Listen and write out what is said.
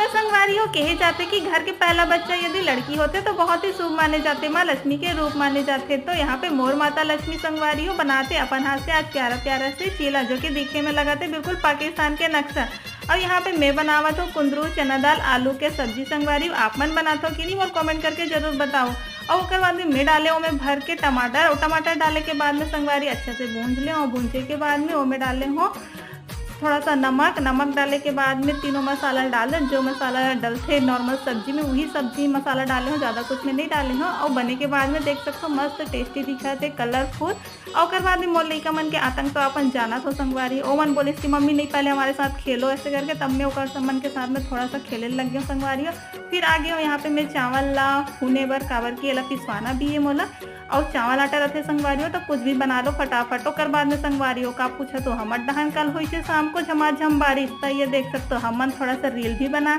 तो संगवारी हो कहे जाते कि घर के पहला बच्चा यदि लड़की होते तो बहुत ही शुभ माने जाते, माँ लक्ष्मी के रूप माने जाते। तो यहाँ पे मोर माता लक्ष्मी संगवारी हो बनाते अपन हाथ से आज प्यारा प्यारा से चीला, जो कि दिखने में लगाते बिल्कुल पाकिस्तान के नक्शा। और यहाँ पे मैं बनावत हूँ कुंदरू चना दाल आलू के सब्जी संगवारी। आप मन बनाते हो कि नहीं, और कमेंट करके जरूर बताओ। और उसके बाद में मैं डाले में भर के टमाटर, और टमाटर डाले के बाद में संगवारी अच्छे से भूंज ले, और भूंजे के बाद में वो में डाले हो थोड़ा सा नमक डाले के बाद में तीनों मसाला डाल दें, जो मसाला डलते नॉर्मल सब्जी में वही सब्जी मसाला डाले हो, ज़्यादा कुछ में नहीं डाले हो। और बने के बाद में देख सकते हो मस्त टेस्टी दिखा थे कलरफुल। और उसके बाद में मोर लइका मन के आतंक तो अपन जाना तो संगवारी। ओ मन बोले कि मम्मी नहीं पहले हमारे साथ खेलो ऐसे करके, तब मैं ओकर मन के साथ में थोड़ा सा खेलने लग गया संगवारी। फिर आगे हो यहाँ पे मैं चावल ला भुने बर काबर की एला पिसवाना भी है मोला। और चावल आटा रखे संगवारी हो तो कुछ भी बना लो फटाफट। ओकर बाद में संगवारी हो का पूछा तो हमर डहन कल हुई शाम को झमाझम बारिश। तो ये देख सकते हो हमन थोड़ा सा रील भी बना